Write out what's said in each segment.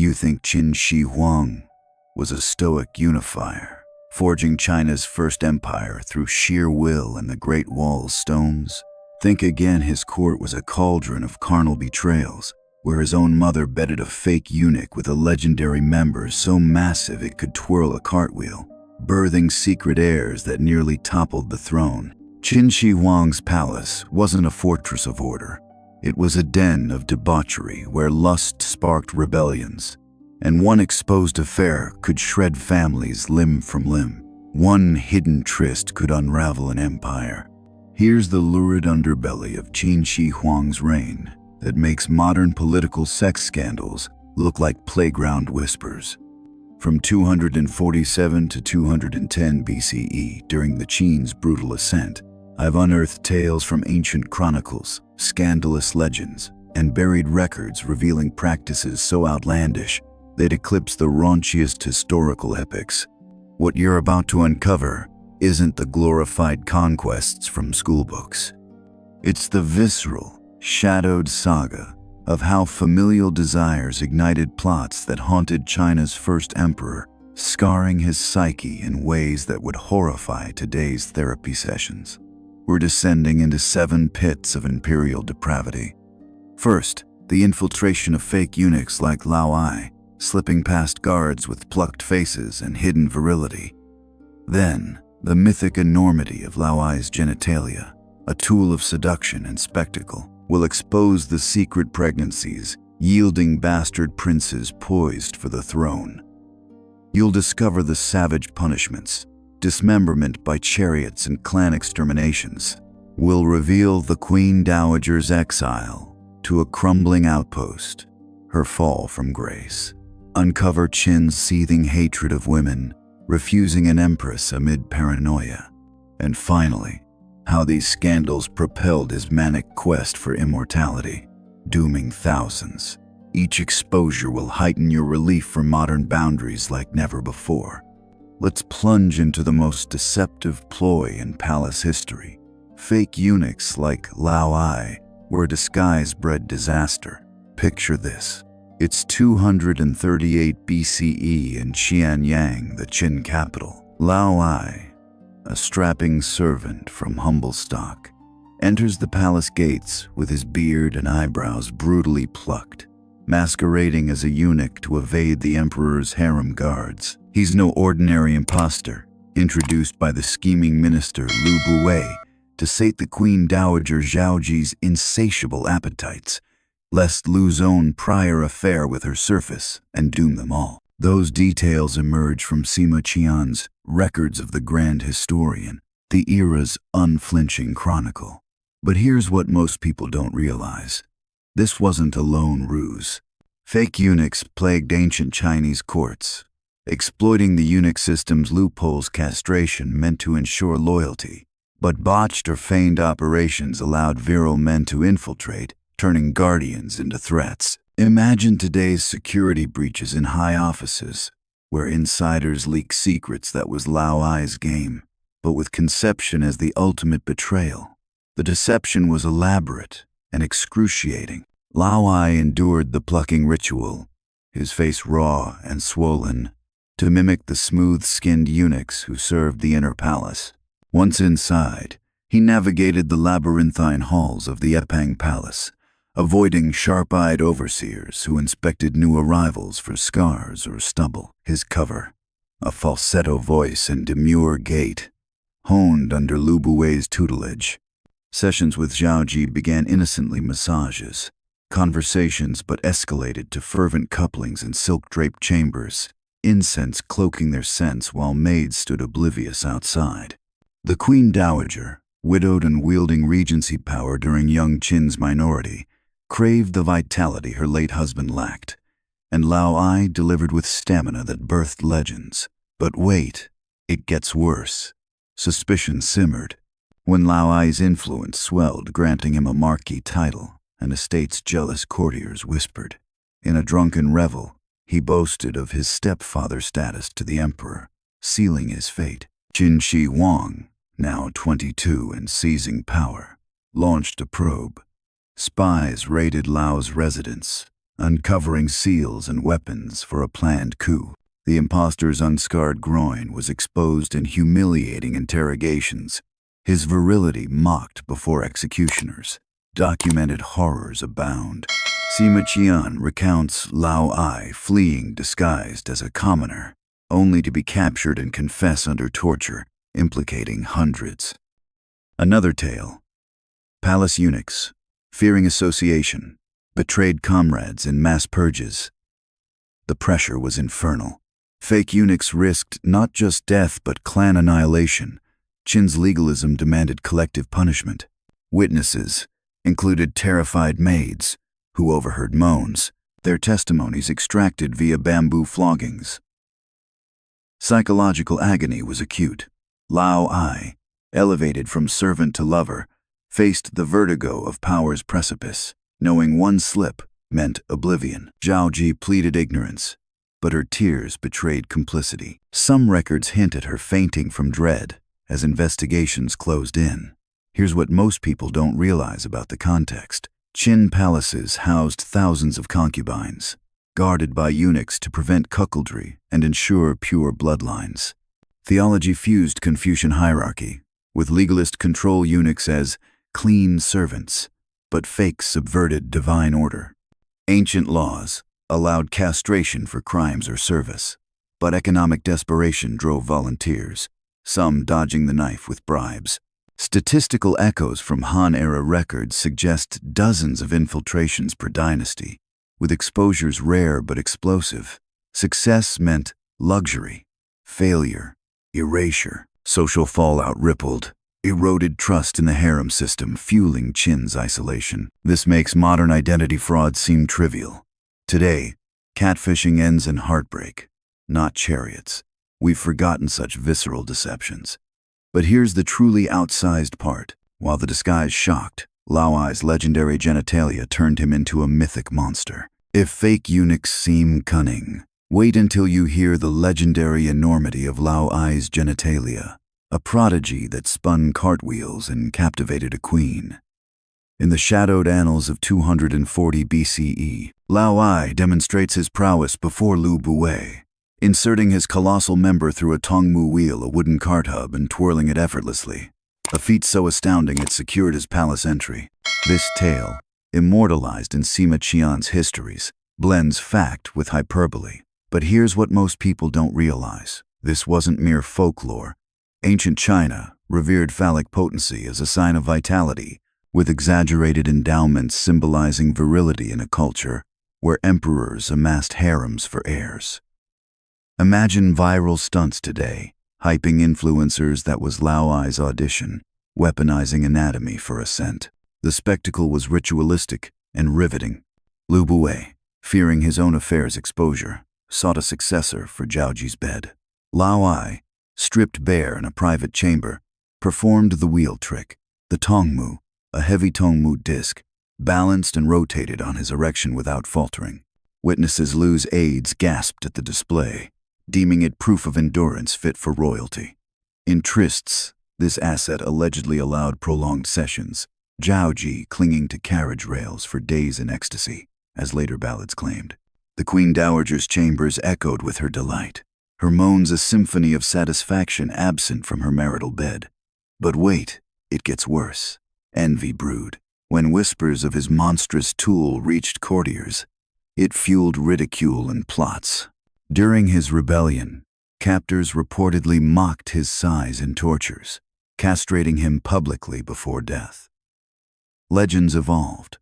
You think Qin Shi Huang was a stoic unifier, forging China's first empire through sheer will and the Great Wall's stones? Think again, his court was a cauldron of carnal betrayals, where his own mother bedded a fake eunuch with a legendary member so massive it could twirl a cartwheel, birthing secret heirs that nearly toppled the throne. Qin Shi Huang's palace wasn't a fortress of order. It was a den of debauchery where lust sparked rebellions, and one exposed affair could shred families limb from limb. One hidden tryst could unravel an empire. Here's the lurid underbelly of Qin Shi Huang's reign that makes modern political sex scandals look like playground whispers. From 247 to 210 BCE, during the Qin's brutal ascent, I've unearthed tales from ancient chronicles, scandalous legends, and buried records revealing practices so outlandish they'd eclipse the raunchiest historical epics. What you're about to uncover isn't the glorified conquests from schoolbooks. It's the visceral, shadowed saga of how familial desires ignited plots that haunted China's first emperor, scarring his psyche in ways that would horrify today's therapy sessions. We're descending into 7 pits of imperial depravity. First, the infiltration of fake eunuchs like Lao Ai, slipping past guards with plucked faces and hidden virility. Then, the mythic enormity of Lao Ai's genitalia, a tool of seduction and spectacle, will expose the secret pregnancies, yielding bastard princes poised for the throne. You'll discover the savage punishments, dismemberment by chariots and clan exterminations. Will reveal the Queen Dowager's exile to a crumbling outpost, her fall from grace. Uncover Qin's seething hatred of women, refusing an empress amid paranoia. And finally, how these scandals propelled his manic quest for immortality, dooming thousands. Each exposure will heighten your relief for modern boundaries like never before. Let's plunge into the most deceptive ploy in palace history. Fake eunuchs like Lao Ai were a disguise-bred disaster. Picture this. It's 238 BCE in Xianyang, the Qin capital. Lao Ai, a strapping servant from humble stock, enters the palace gates with his beard and eyebrows brutally plucked, masquerading as a eunuch to evade the emperor's harem guards. He's no ordinary imposter, introduced by the scheming minister Lu Buwei to sate the Queen Dowager Zhaoji's insatiable appetites, lest Lu's own prior affair with her surface and doom them all. Those details emerge from Sima Qian's Records of the Grand Historian, the era's unflinching chronicle. But here's what most people don't realize. This wasn't a lone ruse. Fake eunuchs plagued ancient Chinese courts, exploiting the eunuch system's loopholes. Castration meant to ensure loyalty, but botched or feigned operations allowed virile men to infiltrate, turning guardians into threats. Imagine today's security breaches in high offices, where insiders leak secrets. That was Lao Ai's game, but with conception as the ultimate betrayal. The deception was elaborate and excruciating. Lao Ai endured the plucking ritual, his face raw and swollen, to mimic the smooth-skinned eunuchs who served the inner palace. Once inside, he navigated the labyrinthine halls of the Epang Palace, avoiding sharp-eyed overseers who inspected new arrivals for scars or stubble. His cover, a falsetto voice and demure gait, honed under Lu Buwei's tutelage. Sessions with Zhaoji began innocently massages, conversations but escalated to fervent couplings in silk-draped chambers, incense cloaking their scents while maids stood oblivious outside. The Queen Dowager, widowed and wielding regency power during young Qin's minority, craved the vitality her late husband lacked, and Lao Ai delivered with stamina that birthed legends. But wait, it gets worse. Suspicion simmered. When Lao Ai's influence swelled, granting him a marquis title, and estate's jealous courtiers whispered. In a drunken revel, he boasted of his stepfather status to the emperor, sealing his fate. Qin Shi Huang, now 22 and seizing power, launched a probe. Spies raided Lao's residence, uncovering seals and weapons for a planned coup. The impostor's unscarred groin was exposed in humiliating interrogations, his virility mocked before executioners. Documented horrors abound. Sima Qian recounts Lao Ai fleeing disguised as a commoner, only to be captured and confess under torture, implicating hundreds. Another tale. Palace eunuchs, fearing association, betrayed comrades in mass purges. The pressure was infernal. Fake eunuchs risked not just death but clan annihilation. Qin's legalism demanded collective punishment. Witnesses included terrified maids who overheard moans, their testimonies extracted via bamboo floggings. Psychological agony was acute. Lao Ai, elevated from servant to lover, faced the vertigo of power's precipice, knowing one slip meant oblivion. Zhao Ji pleaded ignorance, but her tears betrayed complicity. Some records hint at her fainting from dread as investigations closed in. Here's what most people don't realize about the context. Qin palaces housed thousands of concubines, guarded by eunuchs to prevent cuckoldry and ensure pure bloodlines. Theology fused Confucian hierarchy, with legalist control eunuchs as clean servants, but fakes subverted divine order. Ancient laws allowed castration for crimes or service, but economic desperation drove volunteers, some dodging the knife with bribes. Statistical echoes from Han-era records suggest dozens of infiltrations per dynasty, with exposures rare but explosive. Success meant luxury, failure, erasure. Social fallout rippled, eroded trust in the harem system, fueling Qin's isolation. This makes modern identity fraud seem trivial. Today, catfishing ends in heartbreak, not chariots. We've forgotten such visceral deceptions. But here's the truly outsized part. While the disguise shocked, Lao Ai's legendary genitalia turned him into a mythic monster. If fake eunuchs seem cunning, wait until you hear the legendary enormity of Lao Ai's genitalia, a prodigy that spun cartwheels and captivated a queen. In the shadowed annals of 240 BCE, Lao Ai demonstrates his prowess before Lu Buwei, inserting his colossal member through a Tongmu wheel, a wooden cart hub, and twirling it effortlessly, a feat so astounding it secured his palace entry. This tale, immortalized in Sima Qian's histories, blends fact with hyperbole. But here's what most people don't realize. This wasn't mere folklore. Ancient China revered phallic potency as a sign of vitality, with exaggerated endowments symbolizing virility in a culture where emperors amassed harems for heirs. Imagine viral stunts today, hyping influencers that was Lao Ai's audition, weaponizing anatomy for ascent. The spectacle was ritualistic and riveting. Lu Buwei, fearing his own affair's exposure, sought a successor for Zhao Ji's bed. Lao Ai, stripped bare in a private chamber, performed the wheel trick. The Tongmu, a heavy Tongmu disc, balanced and rotated on his erection without faltering. Witnesses Lu's aides gasped at the display, deeming it proof of endurance fit for royalty. In trysts, this asset allegedly allowed prolonged sessions, Zhao Ji clinging to carriage rails for days in ecstasy, as later ballads claimed. The Queen Dowager's chambers echoed with her delight, her moans a symphony of satisfaction absent from her marital bed. But wait, it gets worse. Envy brewed. When whispers of his monstrous tool reached courtiers, it fueled ridicule and plots. During his rebellion, captors reportedly mocked his size in tortures, castrating him publicly before death. Legends evolved.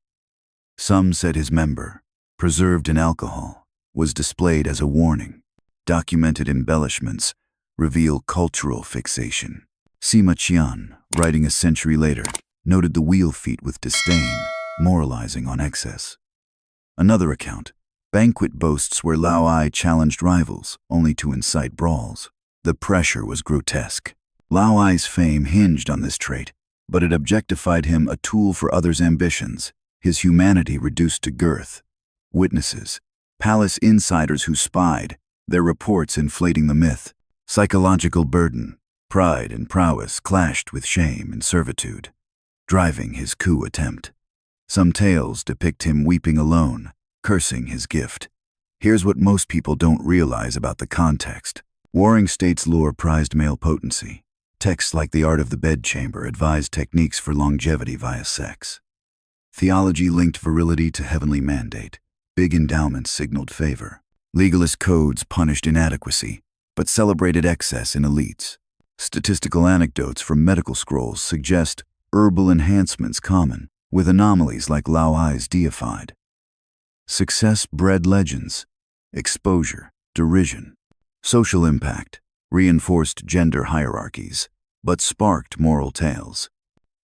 Some said his member, preserved in alcohol, was displayed as a warning. Documented embellishments reveal cultural fixation. Sima Qian, writing a century later, noted the wheel feat with disdain, moralizing on excess. Another account, banquet boasts where Lao Ai challenged rivals, only to incite brawls. The pressure was grotesque. Lao Ai's fame hinged on this trait, but it objectified him, a tool for others' ambitions, his humanity reduced to girth. Witnesses, palace insiders who spied, their reports inflating the myth. Psychological burden, pride and prowess clashed with shame and servitude, driving his coup attempt. Some tales depict him weeping alone, cursing his gift. Here's what most people don't realize about the context. Warring states lore prized male potency. Texts like The Art of the Bedchamber advised techniques for longevity via sex. Theology linked virility to heavenly mandate. Big endowments signaled favor. Legalist codes punished inadequacy, but celebrated excess in elites. Statistical anecdotes from medical scrolls suggest herbal enhancements common, with anomalies like Lao Ai's deified. Success bred legends. Exposure, derision. Social impact reinforced gender hierarchies, but sparked moral tales.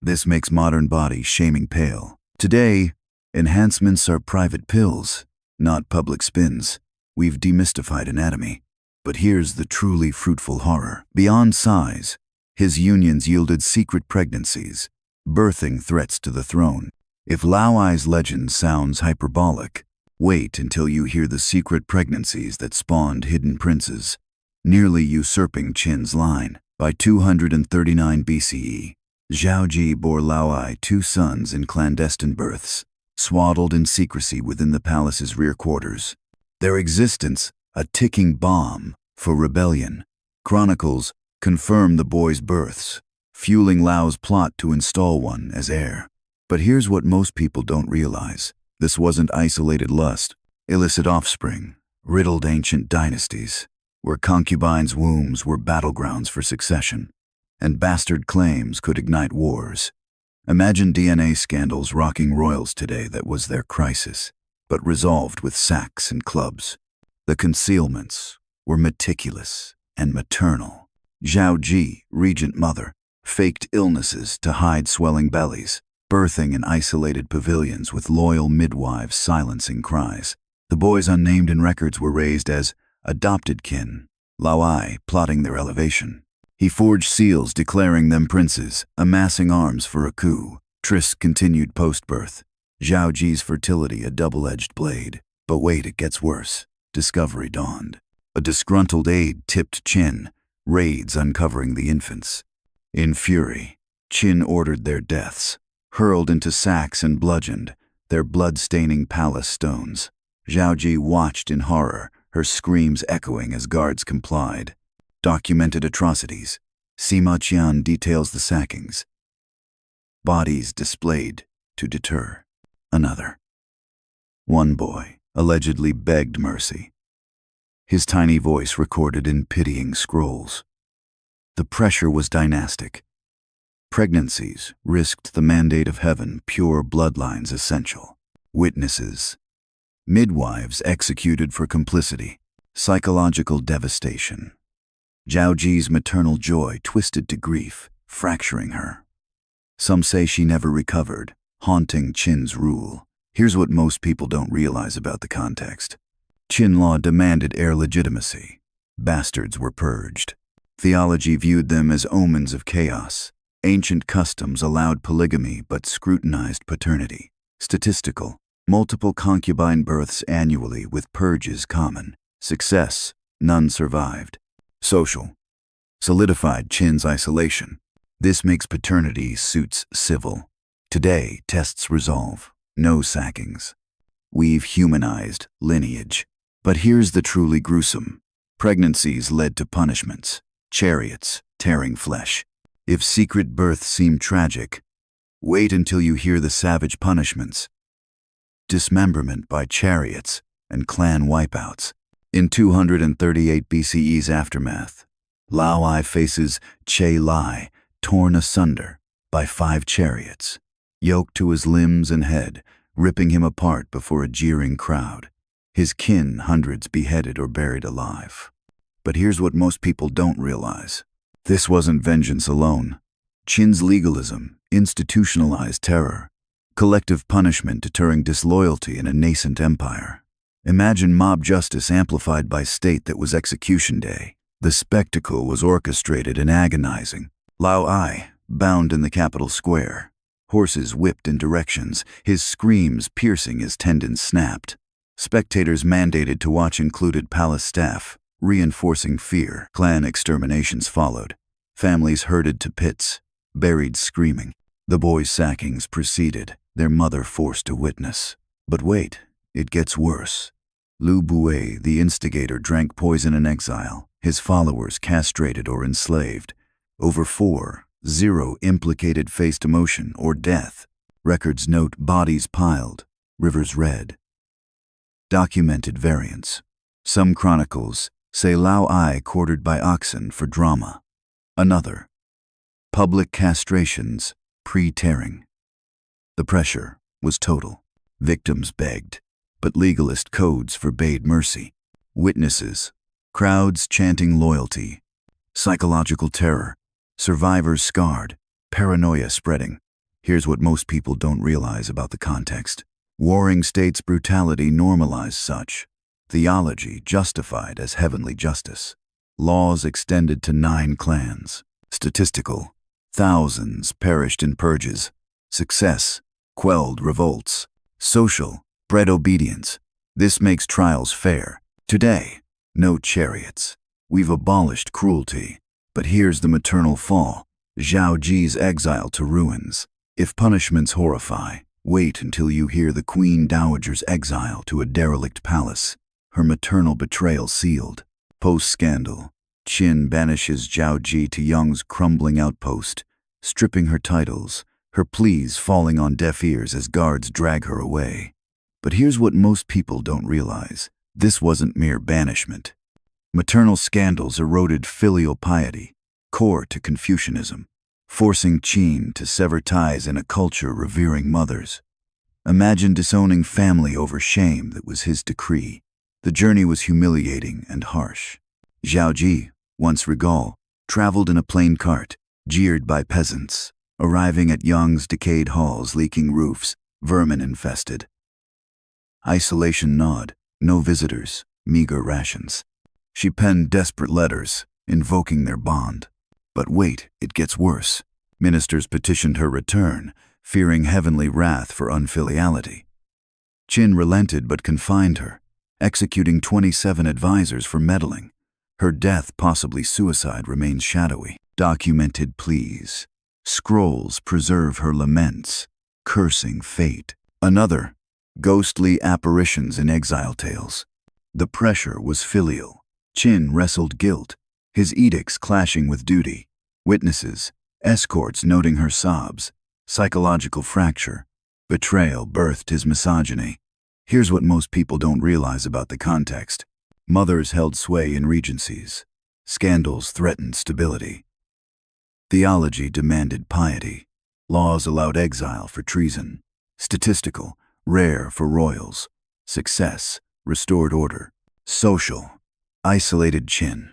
This makes modern body shaming pale. Today, enhancements are private pills, not public spins. We've demystified anatomy. But here's the truly fruitful horror. Beyond size, his unions yielded secret pregnancies, birthing threats to the throne. If Lao Ai's legend sounds hyperbolic, wait until you hear the secret pregnancies that spawned hidden princes, nearly usurping Qin's line. By 239 BCE, Zhao Ji bore Lao Ai 2 sons in clandestine births, swaddled in secrecy within the palace's rear quarters. Their existence, a ticking bomb for rebellion. Chronicles confirm the boys' births, fueling Lao's plot to install one as heir. But here's what most people don't realize. This wasn't isolated lust, illicit offspring, riddled ancient dynasties, where concubines' wombs were battlegrounds for succession, and bastard claims could ignite wars. Imagine DNA scandals rocking royals today. That was their crisis, but resolved with sacks and clubs. The concealments were meticulous and maternal. Zhao Ji, regent mother, faked illnesses to hide swelling bellies, birthing in isolated pavilions with loyal midwives silencing cries. The boys unnamed in records were raised as adopted kin, Lao Ai plotting their elevation. He forged seals declaring them princes, amassing arms for a coup. Trysts continued post-birth. Zhao Ji's fertility a double-edged blade. But wait, it gets worse. Discovery dawned. A disgruntled aide tipped Qin, raids uncovering the infants. In fury, Qin ordered their deaths, hurled into sacks and bludgeoned, their blood-staining palace stones. Zhao Ji watched in horror, her screams echoing as guards complied. Documented atrocities. Sima Qian details the sackings. Bodies displayed to deter. Another. One boy allegedly begged mercy. His tiny voice recorded in pitying scrolls. The pressure was dynastic. Pregnancies risked the mandate of heaven, pure bloodlines essential. Witnesses. Midwives executed for complicity. Psychological devastation. Zhao Ji's maternal joy twisted to grief, fracturing her. Some say she never recovered, haunting Qin's rule. Here's what most people don't realize about the context. Qin law demanded heir legitimacy. Bastards were purged. Theology viewed them as omens of chaos. Ancient customs allowed polygamy but scrutinized paternity. Statistical. Multiple concubine births annually with purges common. Success. None survived. Social. Solidified Qin's isolation. This makes paternity suits civil. Today, tests resolve. No sackings. We've humanized lineage. But here's the truly gruesome. Pregnancies led to punishments. Chariots, tearing flesh. If secret births seem tragic, wait until you hear the savage punishments. Dismemberment by chariots and clan wipeouts. In 238 BCE's aftermath, Lao Ai faces Che Lai, torn asunder by 5 chariots, yoked to his limbs and head, ripping him apart before a jeering crowd. His kin, hundreds beheaded or buried alive. But here's what most people don't realize. This wasn't vengeance alone. Qin's legalism institutionalized terror, collective punishment deterring disloyalty in a nascent empire. Imagine mob justice amplified by state that was execution day. The spectacle was orchestrated and agonizing. Lao Ai, bound in the capital square. Horses whipped in directions, his screams piercing as tendons snapped. Spectators mandated to watch included palace staff, reinforcing fear. Clan exterminations followed. Families herded to pits, buried screaming. The boys' sackings proceeded, their mother forced to witness. But wait, it gets worse. Lu Bue, the instigator, drank poison in exile, his followers castrated or enslaved. Over 4-0 implicated faced emotion or death. Records note bodies piled, rivers red. Documented variants. Some chronicles say Lao Ai quartered by oxen for drama. Another, public castrations pre-tearing. The pressure was total. Victims begged, but legalist codes forbade mercy. Witnesses, crowds chanting loyalty. Psychological terror, survivors scarred, paranoia spreading. Here's what most people don't realize about the context. Warring states' brutality normalized such. Theology justified as heavenly justice. Laws extended to 9 clans. Statistical, thousands perished in purges. Success, quelled revolts. Social, bred obedience. This makes trials fair. Today, no chariots. We've abolished cruelty. But here's the maternal fall. Zhao Ji's exile to ruins. If punishments horrify, wait until you hear the Queen Dowager's exile to a derelict palace. Her maternal betrayal sealed. Post-scandal, Qin banishes Zhao Ji to Yang's crumbling outpost, stripping her titles, her pleas falling on deaf ears as guards drag her away. But here's what most people don't realize. This wasn't mere banishment. Maternal scandals eroded filial piety, core to Confucianism, forcing Qin to sever ties in a culture revering mothers. Imagine disowning family over shame that was his decree. The journey was humiliating and harsh. Zhao Ji, once regal, traveled in a plain cart, jeered by peasants, arriving at Yang's decayed halls, leaking roofs, vermin-infested. Isolation gnawed, no visitors, meager rations. She penned desperate letters, invoking their bond. But wait, it gets worse. Ministers petitioned her return, fearing heavenly wrath for unfiliality. Qin relented but confined her, executing 27 advisors for meddling. Her death, possibly suicide, remains shadowy. Documented pleas. Scrolls preserve her laments, cursing fate. Another, ghostly apparitions in exile tales. The pressure was filial. Qin wrestled guilt, his edicts clashing with duty. Witnesses, escorts noting her sobs. Psychological fracture. Betrayal birthed his misogyny. Here's what most people don't realize about the context. Mothers held sway in regencies. Scandals threatened stability. Theology demanded piety. Laws allowed exile for treason. Statistical, rare for royals. Success, restored order. Social, isolated Qin.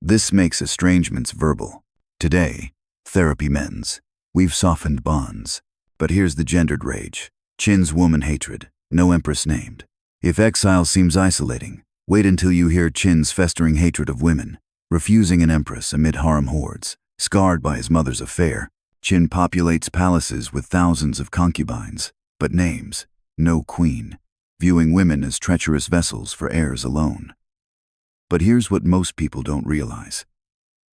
This makes estrangements verbal. Today, therapy mends. We've softened bonds. But here's the gendered rage. Qin's woman hatred, no empress named. If exile seems isolating, wait until you hear Qin's festering hatred of women, refusing an empress amid harem hordes. Scarred by his mother's affair, Qin populates palaces with thousands of concubines, but names no queen, viewing women as treacherous vessels for heirs alone. But here's what most people don't realize.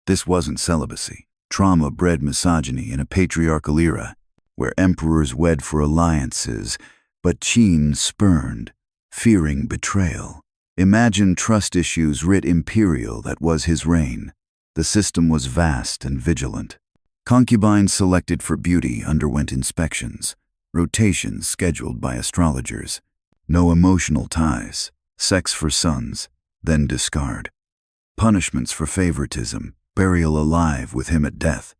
This wasn't celibacy. Trauma bred misogyny in a patriarchal era, where emperors wed for alliances, but Qin spurned, fearing betrayal. Imagine trust issues writ imperial that was his reign. The system was vast and vigilant. Concubines selected for beauty underwent inspections, rotations scheduled by astrologers. No emotional ties, sex for sons, then discard. Punishments for favoritism, burial alive with him at death.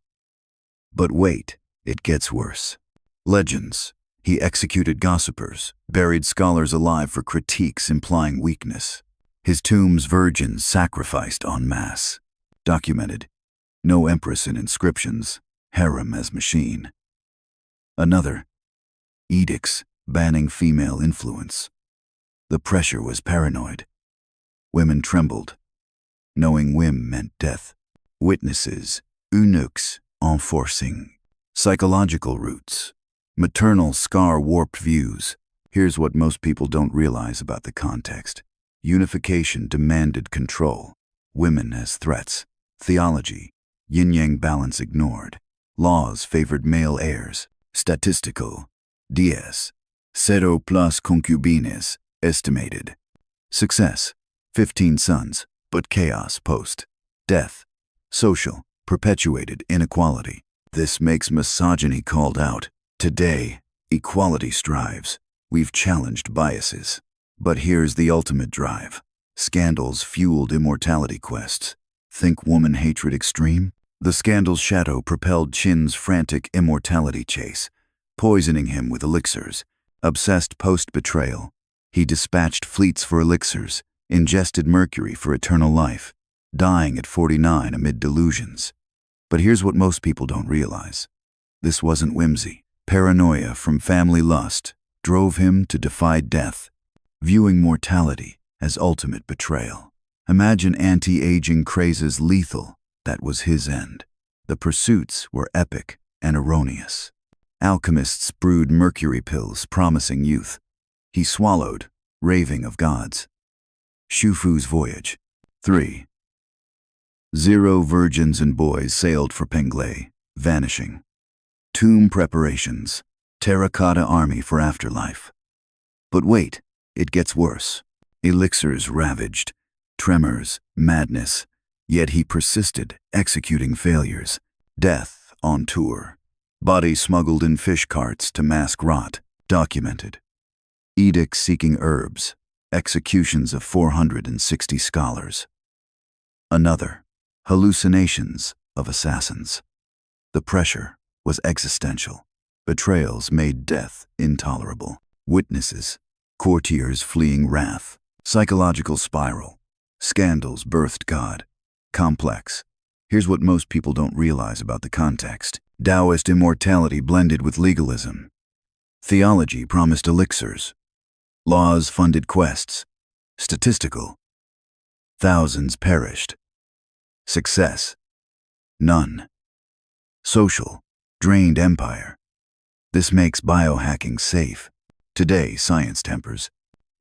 But wait, it gets worse. Legends. He executed gossipers, buried scholars alive for critiques implying weakness. His tomb's virgins sacrificed en masse. Documented. No empress in inscriptions, harem as machine. Another. Edicts banning female influence. The pressure was paranoid. Women trembled, knowing whim meant death. Witnesses, eunuchs, enforcing. Psychological roots. Maternal scar-warped views. Here's what most people don't realize about the context. Unification demanded control. Women as threats. Theology, yin-yang balance ignored. Laws favored male heirs. Statistical, 10, 0 plus concubines, Estimated. Success, 15 sons, but chaos post. Death, social, perpetuated inequality. This makes misogyny called out. Today, equality strives. We've challenged biases. But here's the ultimate drive. Scandals fueled immortality quests. Think woman hatred extreme? The scandal's shadow propelled Qin's frantic immortality chase, poisoning him with elixirs. Obsessed post-betrayal, he dispatched fleets for elixirs, ingested mercury for eternal life, dying at 49 amid delusions. But here's what most people don't realize. This wasn't whimsy. Paranoia from family lust drove him to defy death, viewing mortality as ultimate betrayal. Imagine anti-aging crazes lethal. That was his end. The pursuits were epic and erroneous. Alchemists brewed mercury pills promising youth. He swallowed, raving of gods. Shufu's voyage. 3. 0 virgins and boys sailed for Penglai, vanishing. Tomb preparations. Terracotta army for afterlife. But wait, it gets worse. Elixirs ravaged. Tremors, madness. Yet he persisted, executing failures. Death on tour. Bodies smuggled in fish carts to mask rot, documented. Edicts seeking herbs. Executions of 460 scholars. Another. Hallucinations of assassins. The pressure was existential. Betrayals made death intolerable. Witnesses. Courtiers fleeing wrath. Psychological spiral. Scandals birthed God. Complex. Here's what most people don't realize about the context. Taoist immortality blended with legalism. Theology promised elixirs. Laws funded quests. Statistical. Thousands perished. Success. None. Social. Drained empire. This makes biohacking safe. Today, science tempers.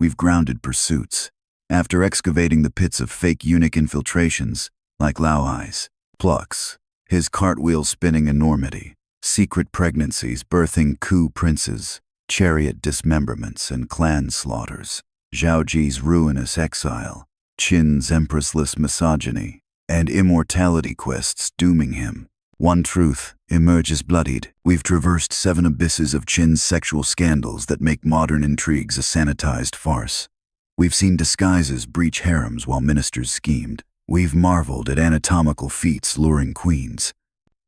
We've grounded pursuits. After excavating the pits of fake eunuch infiltrations, like Lao Ai's, plucks, his cartwheel spinning enormity, secret pregnancies birthing coup princes, chariot dismemberments and clan slaughters, Zhaoji's ruinous exile, Qin's empressless misogyny, and immortality quests dooming him. One truth emerges bloodied. We've traversed 7 abysses of Qin's sexual scandals that make modern intrigues a sanitized farce. We've seen disguises breach harems while ministers schemed. We've marveled at anatomical feats luring queens.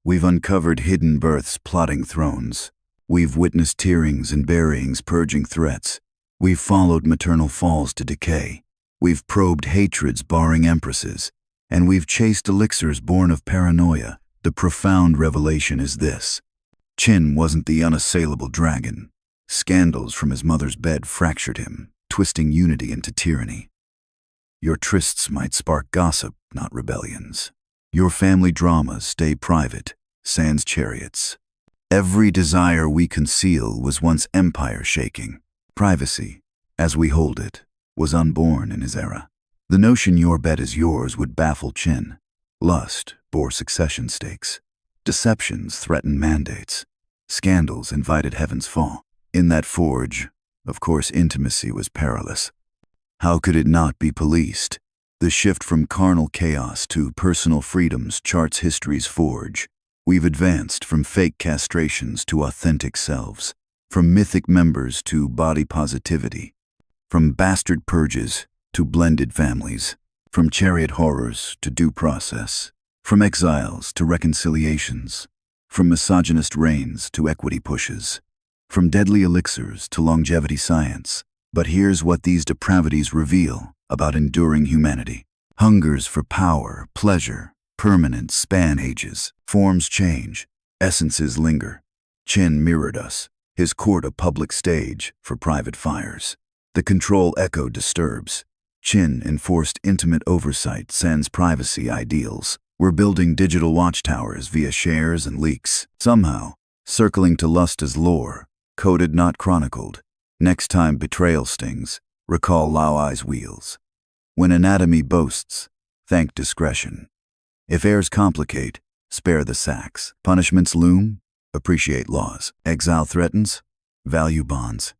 We've uncovered hidden births plotting thrones. We've witnessed tearings and buryings purging threats. We've followed maternal falls to decay. We've probed hatreds barring empresses. And we've chased elixirs born of paranoia. The profound revelation is this. Qin wasn't the unassailable dragon. Scandals from his mother's bed fractured him, twisting unity into tyranny. Your trysts might spark gossip, not rebellions. Your family dramas stay private, sans chariots. Every desire we conceal was once empire-shaking. Privacy, as we hold it, was unborn in his era. The notion your bed is yours would baffle Qin. Lust bore succession stakes. Deceptions threatened mandates. Scandals invited heaven's fall. In that forge, of course, intimacy was perilous. How could it not be policed? The shift from carnal chaos to personal freedoms charts history's forge. We've advanced from fake castrations to authentic selves, from mythic members to body positivity, from bastard purges to blended families, from chariot horrors to due process, from exiles to reconciliations, from misogynist reigns to equity pushes, from deadly elixirs to longevity science. But here's what these depravities reveal about enduring humanity. Hungers for power, pleasure, permanence span ages. Forms change, essences linger. Qin mirrored us, his court a public stage for private fires. The control echo disturbs. Qin enforced intimate oversight sans privacy ideals. We're building digital watchtowers via shares and leaks. Somehow, circling to lust as lore, coded not chronicled. Next time betrayal stings, recall Lao Ai's wheels. When anatomy boasts, thank discretion. If heirs complicate, spare the sacks. Punishments loom, appreciate laws. Exile threatens, value bonds.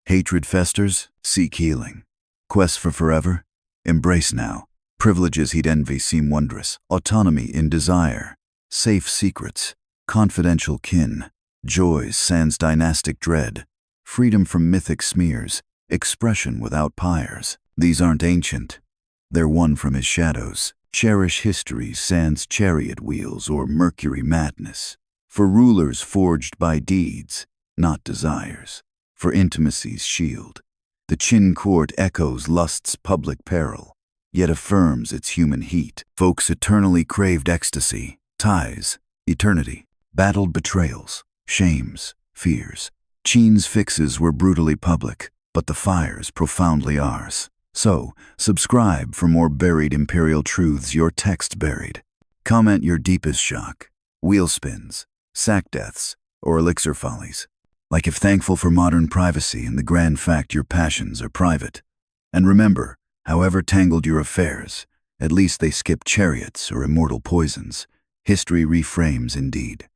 Hatred festers? Seek healing. Quest for forever? Embrace now. Privileges he'd envy seem wondrous. Autonomy in desire. Safe secrets. Confidential kin. Joys sans dynastic dread. Freedom from mythic smears. Expression without pyres. These aren't ancient. They're won from his shadows. Cherish history sans chariot wheels or Mercury madness. For rulers forged by deeds, not desires. For intimacy's shield. The Qin court echoes lust's public peril, yet affirms its human heat. Folks eternally craved ecstasy, ties, eternity, battled betrayals, shames, fears. Qin's fixes were brutally public, but the fires profoundly ours. So, subscribe for more buried imperial truths your text buried. Comment your deepest shock, wheel spins, sack deaths, or elixir follies. Like if thankful for modern privacy and the grand fact your passions are private. And remember, however tangled your affairs, at least they skip chariots or immortal poisons. History reframes indeed.